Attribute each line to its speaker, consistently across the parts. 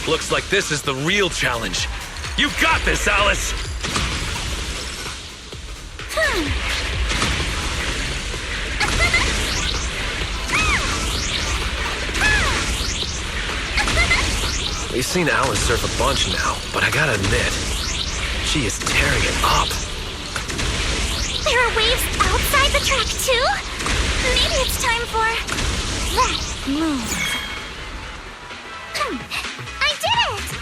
Speaker 1: Looks like this is the real challenge. You got this, Alice! We've seen Alice surf a bunch now, but I gotta admit, she is tearing it up.
Speaker 2: There are waves outside the track too? Maybe it's time for that move. I did it!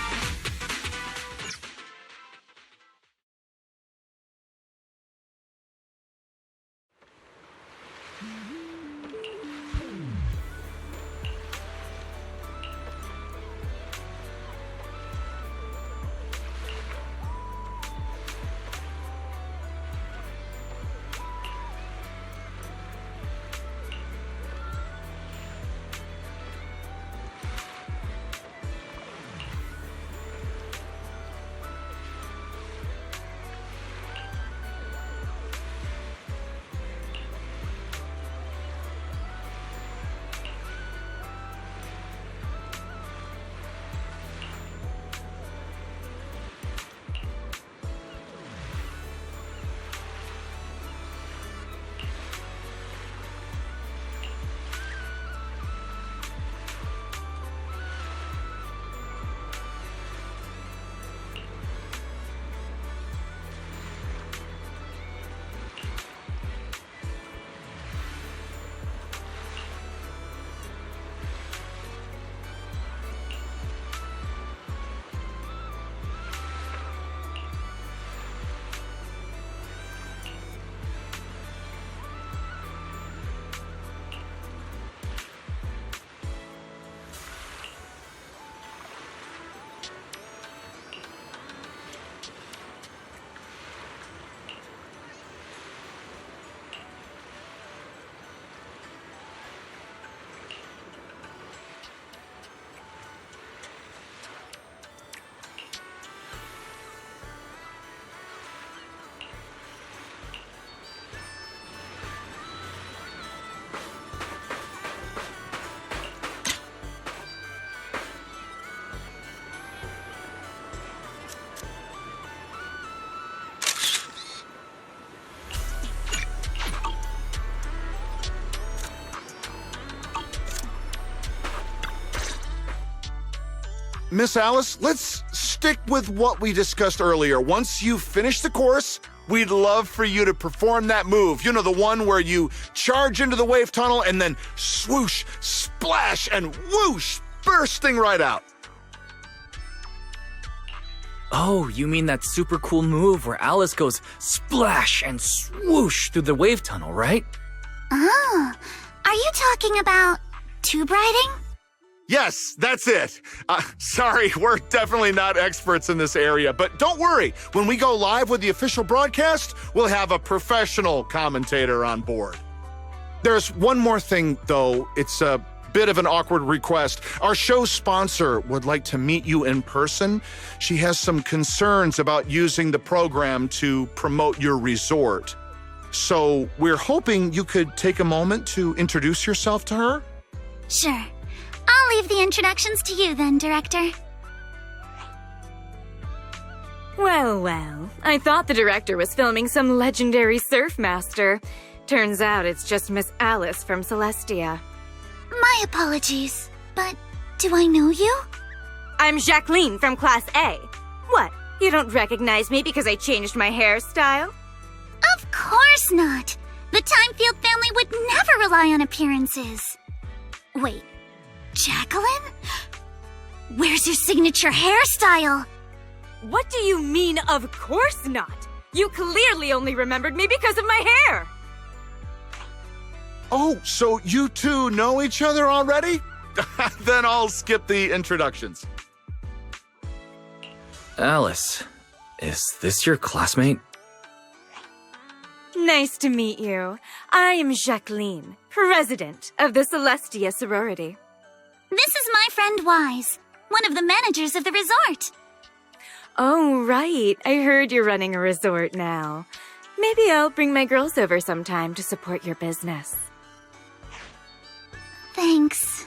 Speaker 3: Miss Alice, let's stick with what we discussed earlier. Once you finish the course, we'd love for you to perform that move. You know, the one where you charge into the wave tunnel and then swoosh, splash, and whoosh, bursting right out.
Speaker 4: Oh, you mean that super cool move where Alice goes splash and swoosh through the wave tunnel, right?
Speaker 2: Oh, are you talking about tube riding?
Speaker 3: Yes, that's it. Sorry, we're definitely not experts in this area, but don't worry. When we go live with the official broadcast, we'll have a professional commentator on board. There's one more thing, though. It's a bit of an awkward request. Our show's sponsor would like to meet you in person. She has some concerns about using the program to promote your resort. So we're hoping you could take a moment to introduce yourself to her.
Speaker 2: Sure. I'll leave the introductions to you then, Director.
Speaker 5: Well, I thought the director was filming some legendary surf master. Turns out it's just Miss Alice from Celestia.
Speaker 2: My apologies, but do I know you?
Speaker 5: I'm Jacqueline from Class A. What, you don't recognize me because I changed my hairstyle?
Speaker 2: Of course not. The Timefield family would never rely on appearances. Wait, Jacqueline? Where's your signature hairstyle?
Speaker 5: What do you mean, of course not? You clearly only remembered me because of my hair.
Speaker 3: Oh, so you two know each other already? Then I'll skip the introductions.
Speaker 4: Alice, is this your classmate?
Speaker 5: Nice to meet you. I am Jacqueline, president of the Celestia sorority.
Speaker 2: This is my friend Wise, one of the managers of the resort.
Speaker 5: Oh, right. I heard you're running a resort now. Maybe I'll bring my girls over sometime to support your business.
Speaker 2: Thanks.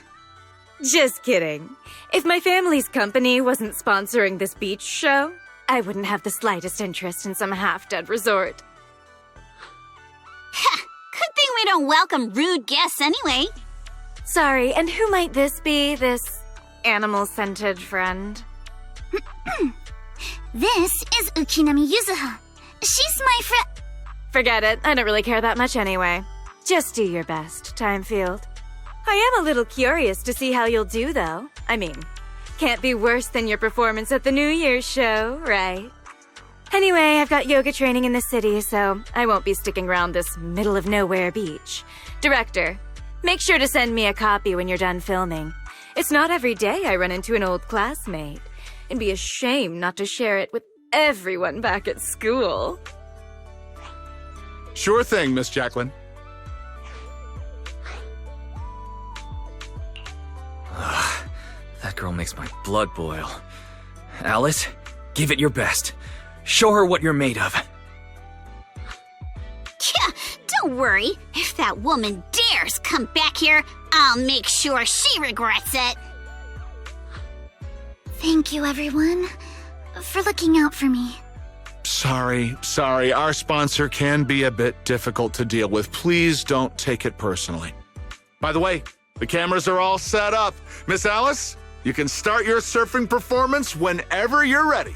Speaker 5: Just kidding. If my family's company wasn't sponsoring this beach show, I wouldn't have the slightest interest in some half-dead resort.
Speaker 2: Good thing we don't welcome rude guests anyway.
Speaker 5: Sorry, and who might this be, this animal-scented friend?
Speaker 2: This is Ukinami Yuzuha. She's my friend.
Speaker 5: Forget it. I don't really care that much anyway. Just do your best, Timefield. I am a little curious to see how you'll do, though. I mean, can't be worse than your performance at the New Year's show, right? Anyway, I've got yoga training in the city, so I won't be sticking around this middle-of-nowhere beach. Director, make sure to send me a copy when you're done filming. It's not every day I run into an old classmate. It'd be a shame not to share it with everyone back at school.
Speaker 3: Sure thing, Miss Jacqueline.
Speaker 4: That girl makes my blood boil. Alice, give it your best. Show her what you're made of.
Speaker 2: Yeah, don't worry. If that woman dares come back here, I'll make sure she regrets it. Thank you, everyone, for looking out for me.
Speaker 3: Sorry. Our sponsor can be a bit difficult to deal with. Please don't take it personally. By the way, the cameras are all set up. Miss Alice, you can start your surfing performance whenever you're ready.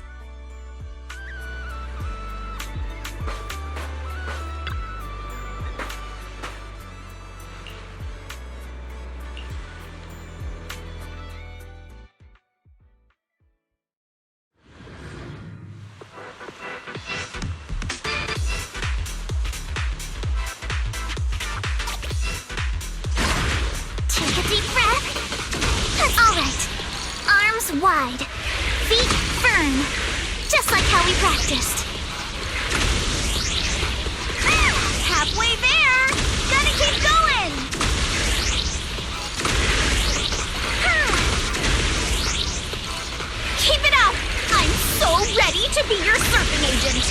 Speaker 2: Take a deep breath. All right. Arms wide. Feet firm. Just like how we practiced. Halfway there. Gotta keep going. Keep it up. I'm so ready to be your surfing agent.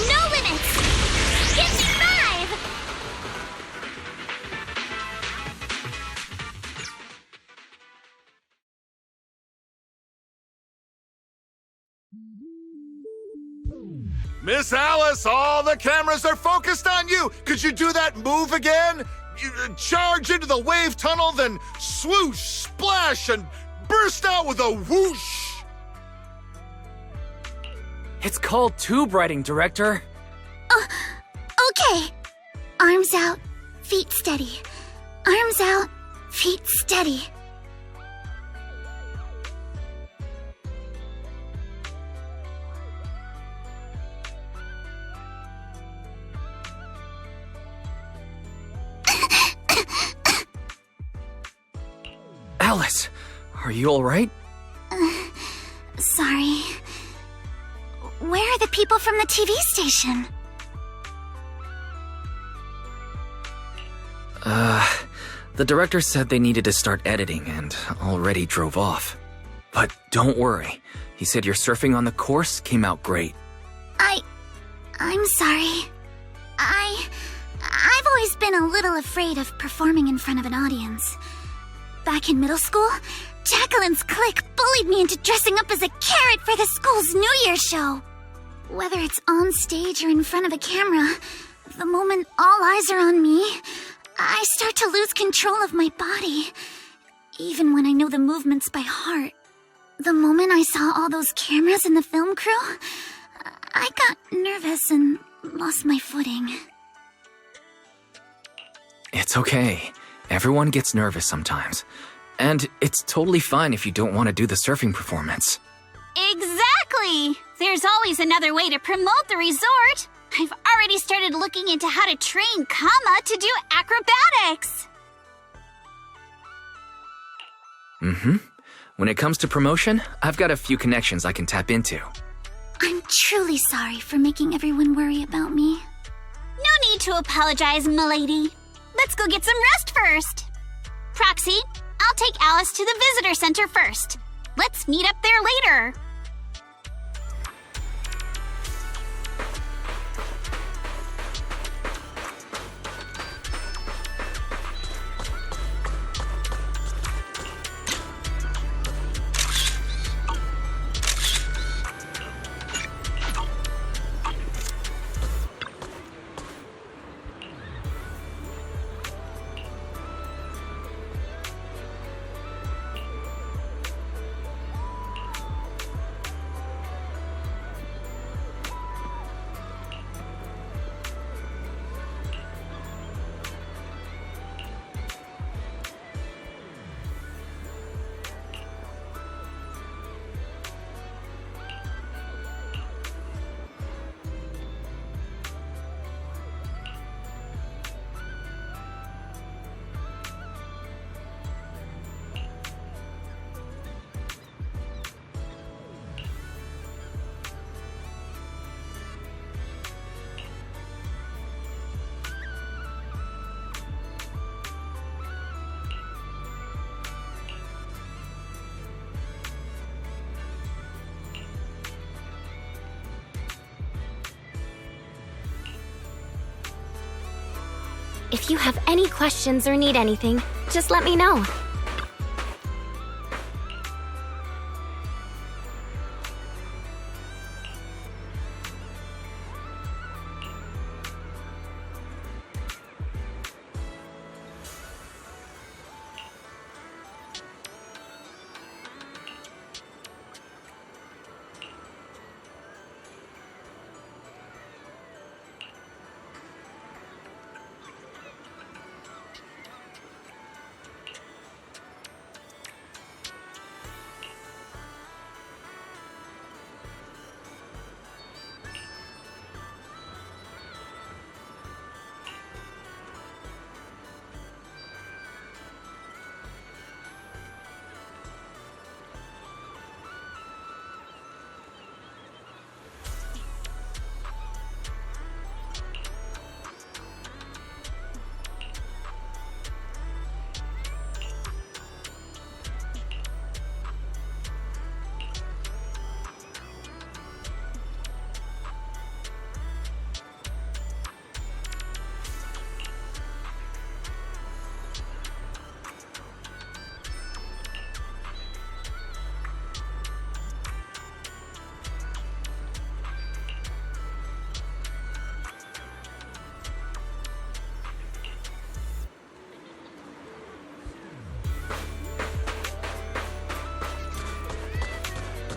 Speaker 2: No limits. Give me 5.
Speaker 3: Miss Alice, all the cameras are focused on you. Could you do that move again? You charge into the wave tunnel, then swoosh, splash, and burst out with a whoosh.
Speaker 4: It's called tube riding, Director.
Speaker 2: Okay. Arms out, feet steady. Arms out, feet steady.
Speaker 4: Alice, are you all right?
Speaker 2: Sorry. Where are the people from the TV station?
Speaker 4: The director said they needed to start editing and already drove off. But don't worry. He said your surfing on the course came out great.
Speaker 2: I'm sorry. I've always been a little afraid of performing in front of an audience. Back in middle school, Jacqueline's clique bullied me into dressing up as a carrot for the school's New Year's show. Whether it's on stage or in front of a camera, the moment all eyes are on me, I start to lose control of my body, even when I know the movements by heart. The moment I saw all those cameras in the film crew, I got nervous and lost my footing.
Speaker 4: It's okay. Everyone gets nervous sometimes. And it's totally fine if you don't want to do the surfing performance.
Speaker 2: Exactly! There's always another way to promote the resort. I've already started looking into how to train Kama to do acrobatics.
Speaker 4: When it comes to promotion, I've got a few connections I can tap into.
Speaker 2: I'm truly sorry for making everyone worry about me. No need to apologize, milady. Let's go get some rest first. Proxy, I'll take Alice to the visitor center first. Let's meet up there later.
Speaker 6: If you have any questions or need anything, just let me know.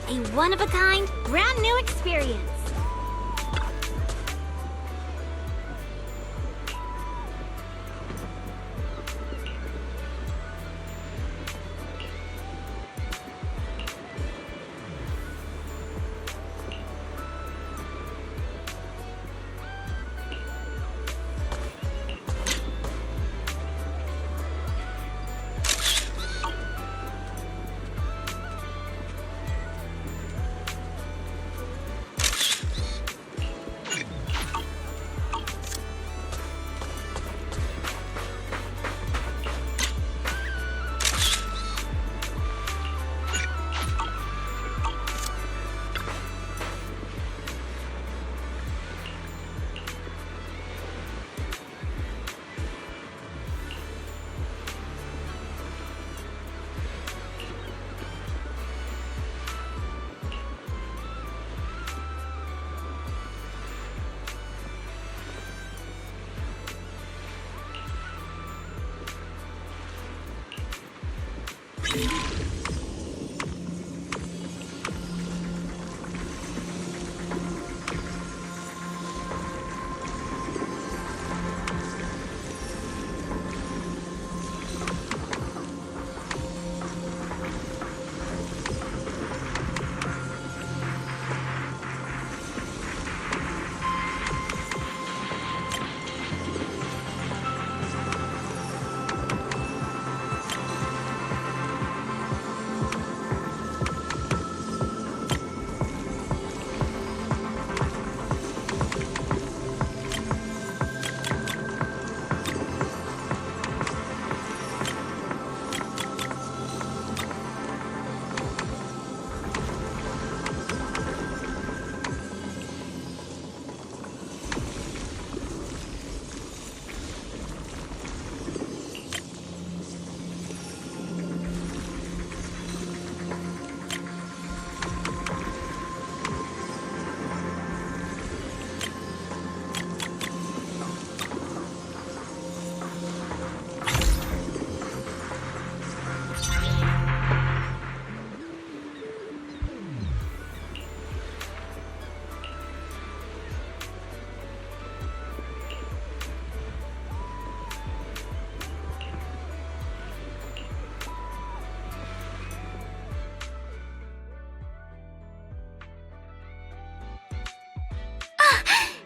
Speaker 6: A one-of-a-kind, brand new experience.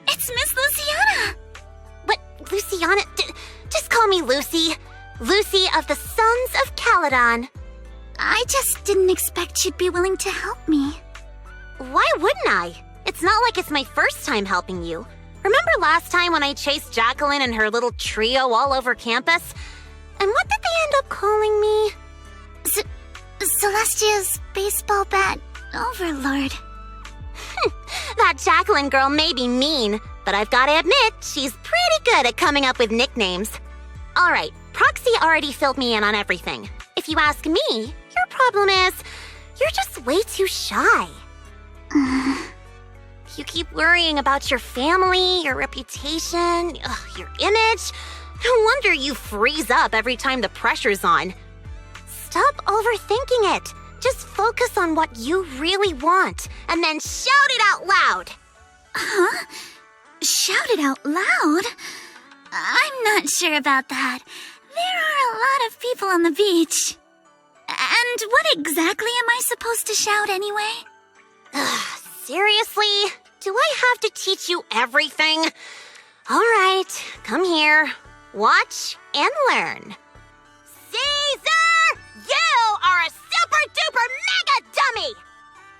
Speaker 2: It's Miss Luciana! But, Luciana, just call me Lucy. Lucy of the Sons of Caledon. I just didn't expect you'd be willing to help me. Why wouldn't I? It's not like it's my first time helping you. Remember last time when I chased Jacqueline and her little trio all over campus? And what did they end up calling me? Celestia's baseball bat overlord. That Jacqueline girl may be mean,
Speaker 7: but I've gotta admit, she's pretty good at coming up with nicknames. Alright, Proxy already filled me in on everything. If you ask me, your problem is, you're just way too shy. You keep worrying about your family, your reputation, your image. No wonder you freeze up every time the pressure's on. Stop overthinking it. Just focus on what you really want, and then shout it out loud.
Speaker 2: Huh? Shout it out loud? I'm not sure about that. There are a lot of people on the beach. And what exactly am I supposed to shout anyway?
Speaker 7: Seriously? Do I have to teach you everything? All right, come here. Watch and learn. Caesar! You are a super-duper mega dummy!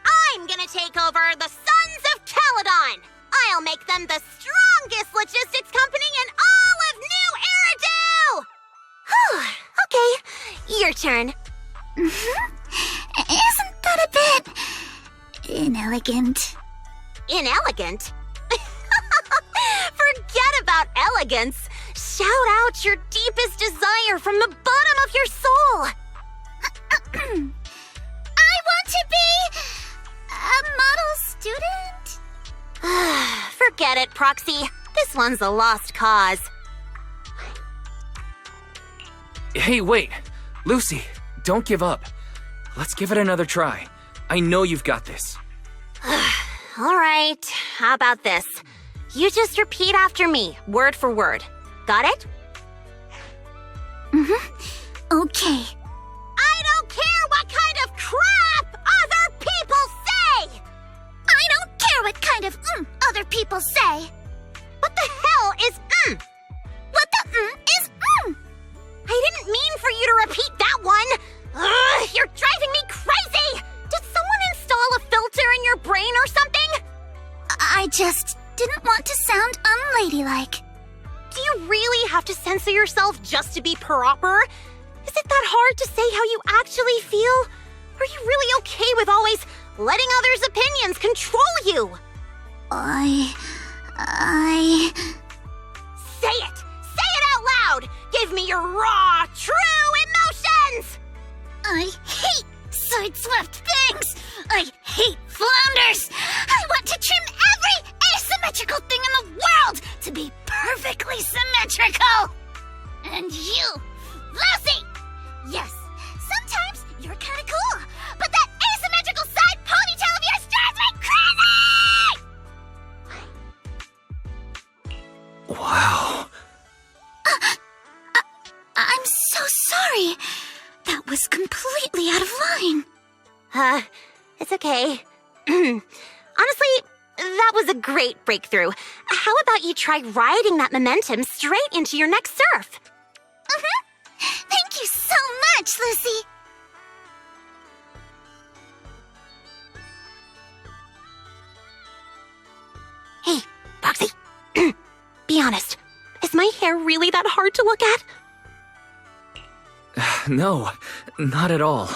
Speaker 7: I'm gonna take over the Sons of Caledon! I'll make them the strongest logistics company in all of New Eridu! Okay, your turn.
Speaker 2: Isn't that a bit inelegant?
Speaker 7: Inelegant? Forget about elegance. Shout out your deepest desire from the bottom of your soul.
Speaker 2: I want to be a model student.
Speaker 7: Forget it, Proxy. This one's a lost cause.
Speaker 4: Hey, wait. Lucy, don't give up. Let's give it another try. I know you've got this.
Speaker 7: All right, how about this? You just repeat after me, word for word. Got it?
Speaker 2: Okay.
Speaker 7: I don't care what kind of crap other people say!
Speaker 2: I don't care what kind of other people say.
Speaker 7: What the hell is
Speaker 2: What the is
Speaker 7: I didn't mean for you to repeat that one! Ugh, you're driving me crazy! Did someone install a filter in your brain or something?
Speaker 2: I just didn't want to sound unladylike.
Speaker 7: Do you really have to censor yourself just to be proper? Is it that hard to say how you actually feel? Are you really okay with always letting others' opinions control you?
Speaker 2: I...
Speaker 7: Say it! Say it out loud! Give me your raw, true emotions!
Speaker 2: I hate side-swept things! I hate flounders! I want to trim every asymmetrical thing in the world to be perfectly symmetrical! And you, Lucy! Yes, sometimes you're kinda cool, but that asymmetrical side ponytail of yours drives me crazy!
Speaker 4: Wow.
Speaker 2: I'm so sorry. That was completely out of line.
Speaker 7: It's okay. Honestly, that was a great breakthrough. How about you try riding that momentum straight into your next surf?
Speaker 2: Thank you so much, Lucy.
Speaker 7: Hey, Proxy. Be honest. Is my hair really that hard to look at?
Speaker 4: No, not at all.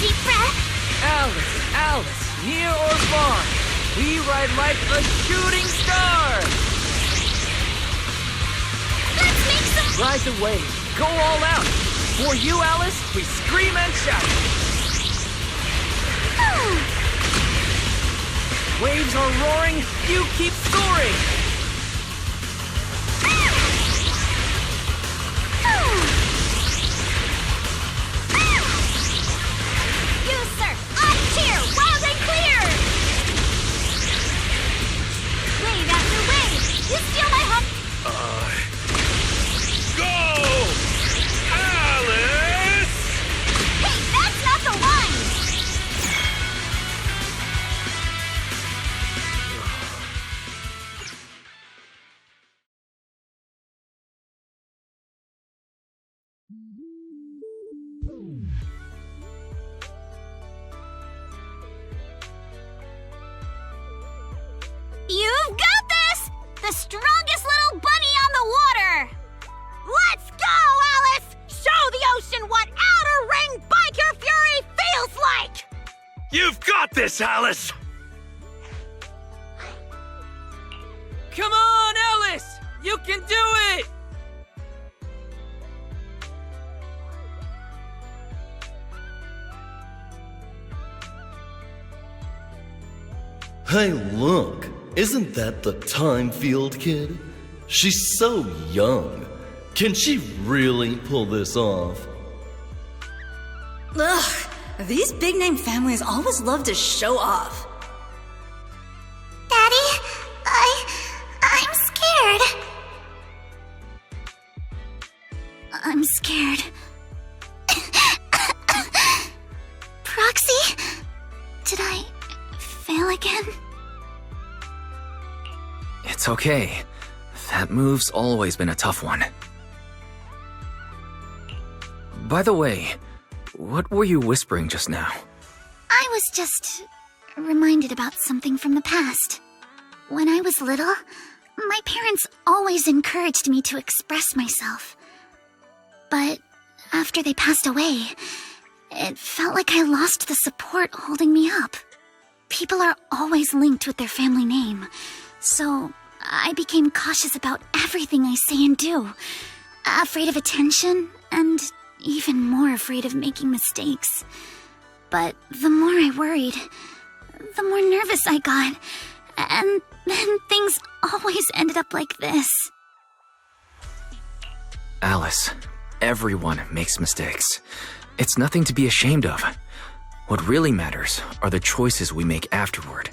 Speaker 2: Deep breath.
Speaker 4: Alice, near or far, we ride like a shooting star!
Speaker 2: Let's make some...
Speaker 4: Ride the wave, go all out! For you, Alice, we scream and shout! Waves are roaring, you keep soaring!
Speaker 2: strongest little bunny on the water!
Speaker 7: Let's go, Alice! Show the ocean what outer ring biker fury feels like!
Speaker 1: You've got this, Alice!
Speaker 8: Come on, Alice! You can do it!
Speaker 9: Hey, look! Isn't that the Time Field kid? She's so young. Can she really pull this off?
Speaker 10: Ugh, these big-name families always love to show off.
Speaker 2: Daddy, I'm scared. I'm scared. Proxy? Did I fail again?
Speaker 4: It's okay. That move's always been a tough one. By the way, what were you whispering just now?
Speaker 2: I was just reminded about something from the past. When I was little, my parents always encouraged me to express myself. But after they passed away, it felt like I lost the support holding me up. People are always linked with their family name, so I became cautious about everything I say and do. Afraid of attention, and even more afraid of making mistakes. But the more I worried, the more nervous I got. And then things always ended up like this.
Speaker 4: Alice, everyone makes mistakes. It's nothing to be ashamed of. What really matters are the choices we make afterward.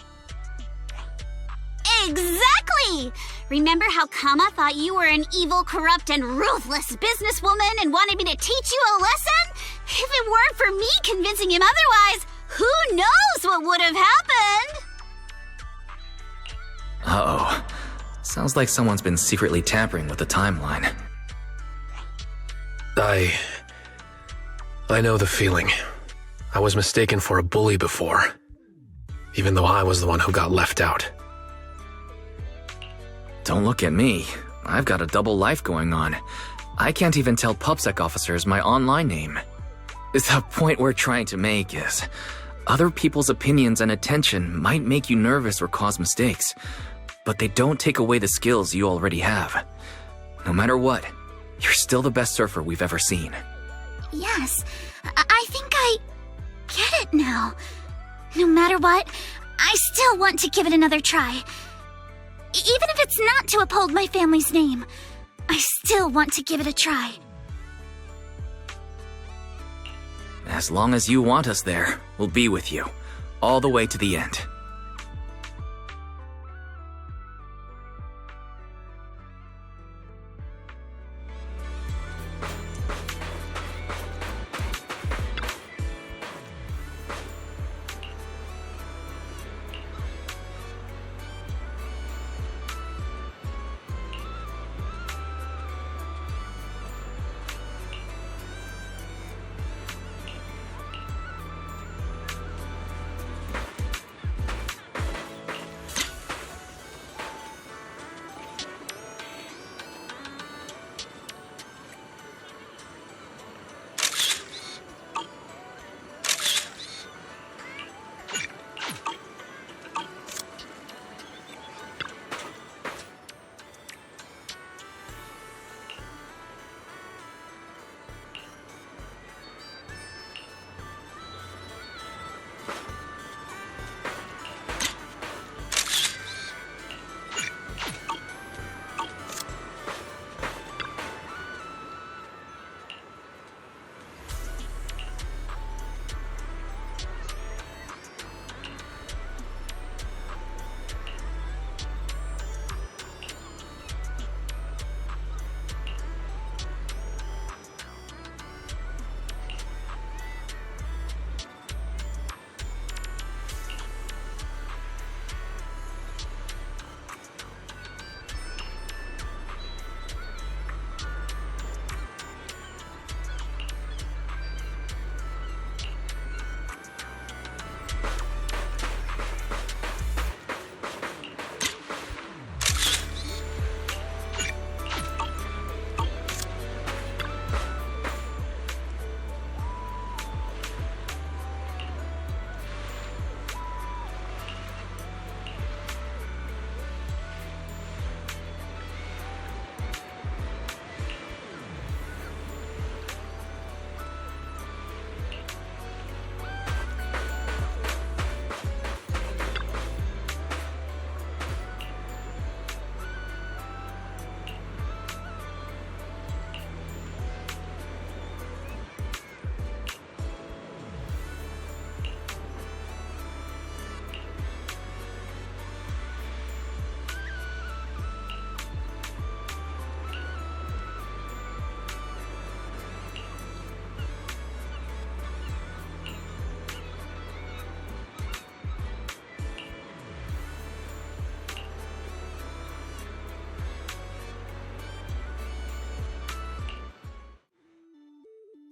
Speaker 2: Exactly! Remember how Kama thought you were an evil, corrupt, and ruthless businesswoman and wanted me to teach you a lesson? If it weren't for me convincing him otherwise, who knows what would have happened?
Speaker 4: Uh-oh. Sounds like someone's been secretly tampering with the timeline.
Speaker 1: I know the feeling. I was mistaken for a bully before, even though I was the one who got left out.
Speaker 4: Don't look at me. I've got a double life going on. I can't even tell PubSec officers my online name. The point we're trying to make is, other people's opinions and attention might make you nervous or cause mistakes, but they don't take away the skills you already have. No matter what, you're still the best surfer we've ever seen.
Speaker 2: Yes, I think I get it now. No matter what, I still want to give it another try. Even if it's not to uphold my family's name, I still want to give it a try.
Speaker 4: As long as you want us there, we'll be with you, all the way to the end.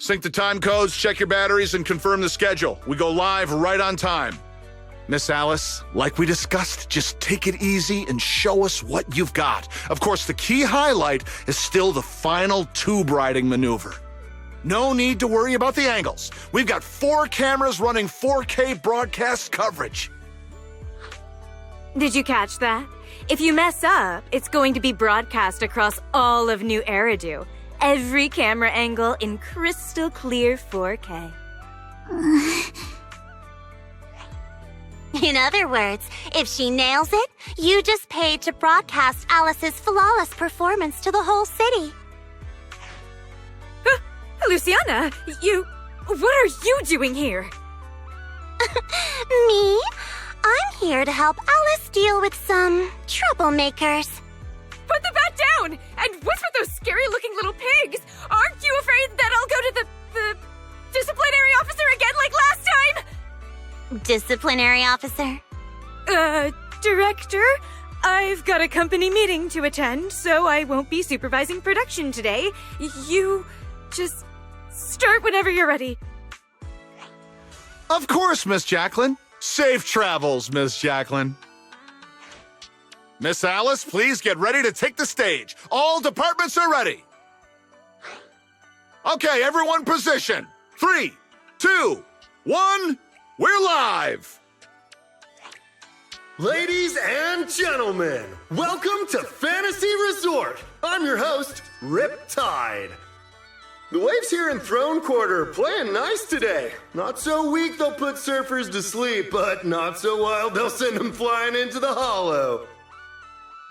Speaker 3: Sync the time codes, check your batteries, and confirm the schedule. We go live right on time. Miss Alice, like we discussed, just take it easy and show us what you've got. Of course, the key highlight is still the final tube riding maneuver. No need to worry about the angles. We've got 4 cameras running 4K broadcast coverage.
Speaker 5: Did you catch that? If you mess up, it's going to be broadcast across all of New Eridu. Every camera angle in crystal clear 4K.
Speaker 7: In other words, if she nails it, you just paid to broadcast Alice's flawless performance to the whole city.
Speaker 5: Luciana, what are you doing here?
Speaker 7: Me? I'm here to help Alice deal with some troublemakers.
Speaker 5: Put the bat down! And what's with those scary-looking little pigs? Aren't you afraid that I'll go to the disciplinary officer again like last time?
Speaker 7: Disciplinary officer?
Speaker 5: Director? I've got a company meeting to attend, so I won't be supervising production today. You just start whenever you're ready.
Speaker 3: Of course, Miss Jacqueline. Safe travels, Miss Jacqueline. Miss Alice, please get ready to take the stage. All departments are ready. Okay, everyone position. 3, 2, 1, we're live.
Speaker 11: Ladies and gentlemen, welcome to Fantasy Resort. I'm your host, Riptide. The waves here in Throne Quarter are playing nice today. Not so weak they'll put surfers to sleep, but not so wild they'll send them flying into the hollow.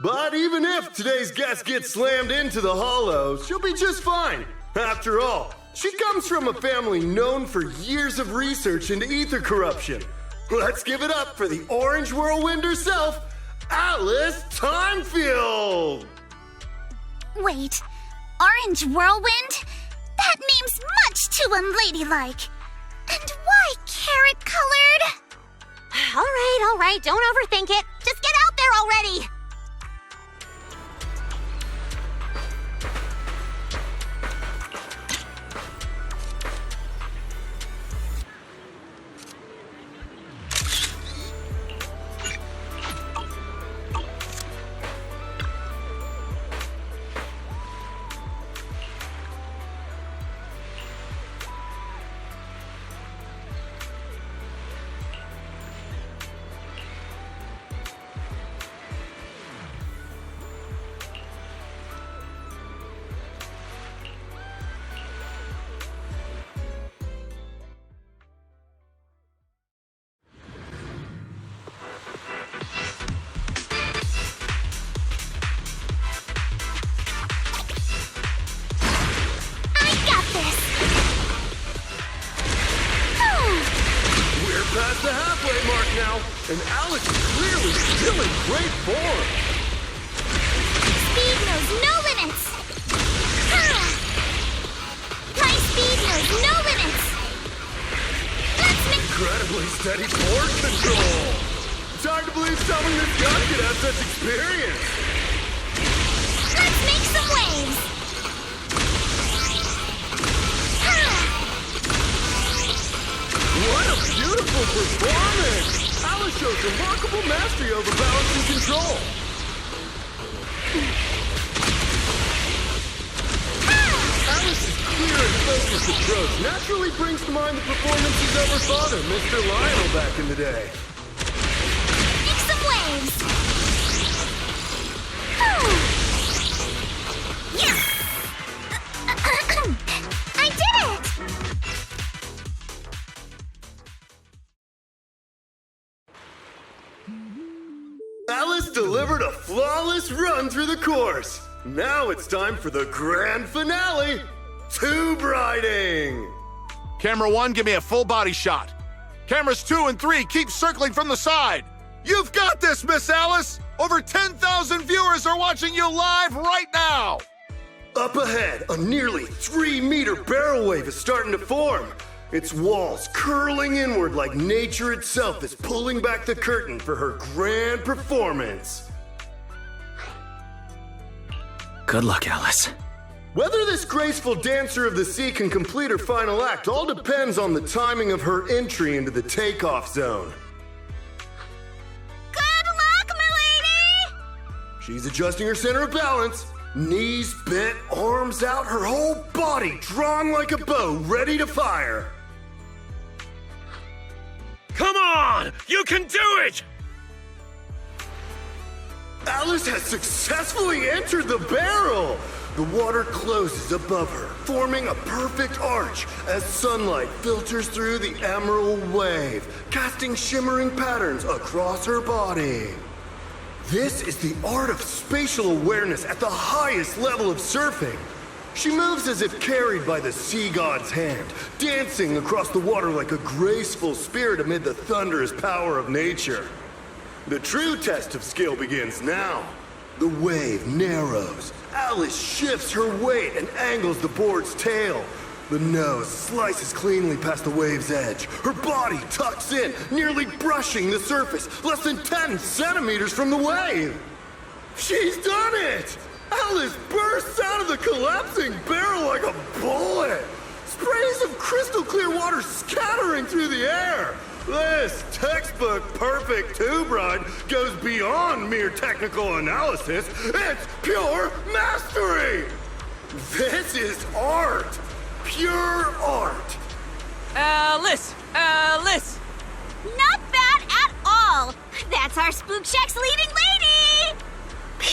Speaker 11: But even if today's guest gets slammed into the hollow, she'll be just fine. After all, she comes from a family known for years of research into ether corruption. Let's give it up for the Orange Whirlwind herself, Alice Timefield!
Speaker 2: Wait, Orange Whirlwind? That name's much too unladylike. And why carrot-colored?
Speaker 7: All right, don't overthink it. Just get out there already!
Speaker 11: Past the halfway mark now, and Alice is clearly still in great form.
Speaker 2: Speed knows no limits. My speed knows no limits. Let's make
Speaker 11: Incredibly steady force control. It's hard to believe someone this young could have such experience.
Speaker 2: Let's make some waves.
Speaker 11: What a beautiful performance! Alice shows remarkable mastery over balance and control. Alice's clear and focused approach naturally brings to mind the performances of her father, Mr. Lionel, back in the day.
Speaker 2: Make some waves. Yes! I did it!
Speaker 11: Alice delivered a flawless run through the course. Now it's time for the grand finale, tube riding.
Speaker 3: Camera 1, give me a full body shot. Cameras 2 and 3, keep circling from the side. You've got this, Miss Alice. Over 10,000 viewers are watching you live right now.
Speaker 11: Up ahead, a nearly 3-meter barrel wave is starting to form. Its walls curling inward like nature itself is pulling back the curtain for her grand performance.
Speaker 4: Good luck, Alice.
Speaker 11: Whether this graceful dancer of the sea can complete her final act all depends on the timing of her entry into the takeoff zone.
Speaker 2: Good luck, milady!
Speaker 11: She's adjusting her center of balance. Knees bent, arms out, her whole body drawn like a bow, ready to fire.
Speaker 12: Come on! You can do it!
Speaker 11: Alice has successfully entered the barrel! The water closes above her, forming a perfect arch as sunlight filters through the emerald wave, casting shimmering patterns across her body. This is the art of spatial awareness at the highest level of surfing. She moves as if carried by the sea god's hand, dancing across the water like a graceful spirit amid the thunderous power of nature. The true test of skill begins now. The wave narrows. Alice shifts her weight and angles the board's tail. The nose slices cleanly past the wave's edge. Her body tucks in, nearly brushing the surface, less than 10 centimeters from the wave. She's done it! Alice bursts out of the collapsing barrel like a bullet. Sprays of crystal clear water scattering through the air. This textbook perfect tube ride goes beyond mere technical analysis. It's pure mastery! This is art! Pure art!
Speaker 8: Alice! Alice!
Speaker 2: Not bad at all! That's our Spook Shack's leading lady!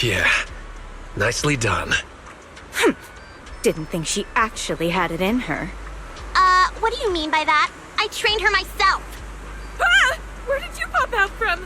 Speaker 1: Yeah, nicely done.
Speaker 5: Didn't think she actually had it in her.
Speaker 7: What do you mean by that? I trained her myself.
Speaker 5: Ah! Where did you pop out from?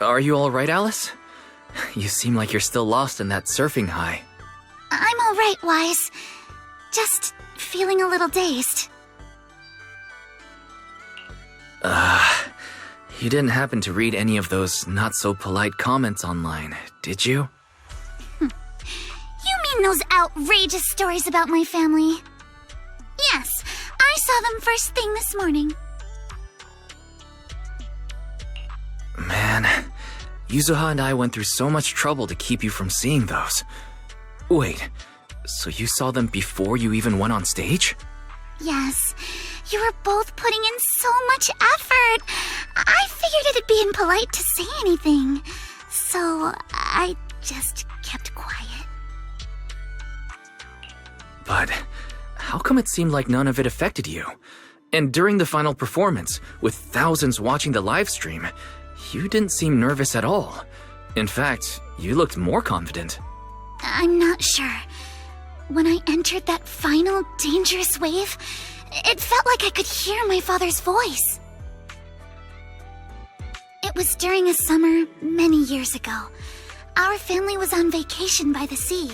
Speaker 4: Are you alright, Alice? You seem like you're still lost in that surfing high.
Speaker 2: I'm alright, Wise. Just feeling a little dazed.
Speaker 4: You didn't happen to read any of those not-so-polite comments online, did you?
Speaker 2: You mean those outrageous stories about my family? Yes, I saw them first thing this morning.
Speaker 4: Man, Yuzuha and I went through so much trouble to keep you from seeing those. Wait, so you saw them before you even went on stage?
Speaker 2: Yes, you were both putting in so much effort. I figured it'd be impolite to say anything, so I just kept quiet.
Speaker 4: But how come it seemed like none of it affected you? And during the final performance, with thousands watching the live stream, you didn't seem nervous at all. In fact, you looked more confident.
Speaker 2: I'm not sure. When I entered that final dangerous wave, it felt like I could hear my father's voice. It was during a summer many years ago. Our family was on vacation by the sea.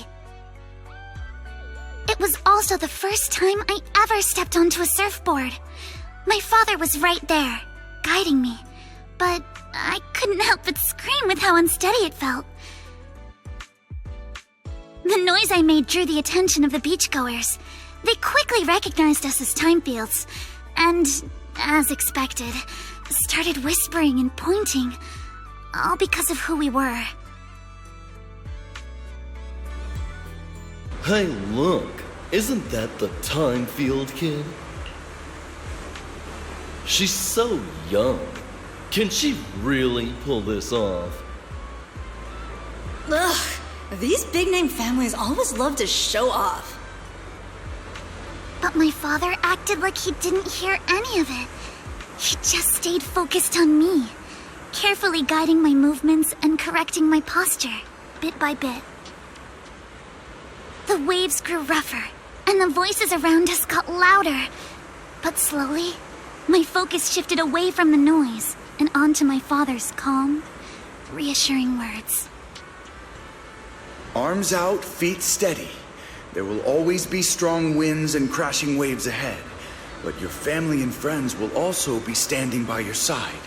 Speaker 2: It was also the first time I ever stepped onto a surfboard. My father was right there, guiding me, but I couldn't help but scream with how unsteady it felt. The noise I made drew the attention of the beachgoers. They quickly recognized us as Timefields, and, as expected, started whispering and pointing, all because of who we were.
Speaker 9: Hey, look, isn't that the Timefield kid? She's so young. Can she really pull this off?
Speaker 10: Ugh, these big-name families always love to show off.
Speaker 2: But my father acted like he didn't hear any of it. He just stayed focused on me, carefully guiding my movements and correcting my posture, bit by bit. The waves grew rougher, and the voices around us got louder. But slowly, my focus shifted away from the noise and onto my father's calm, reassuring words.
Speaker 13: Arms out, feet steady. There will always be strong winds and crashing waves ahead, but your family and friends will also be standing by your side.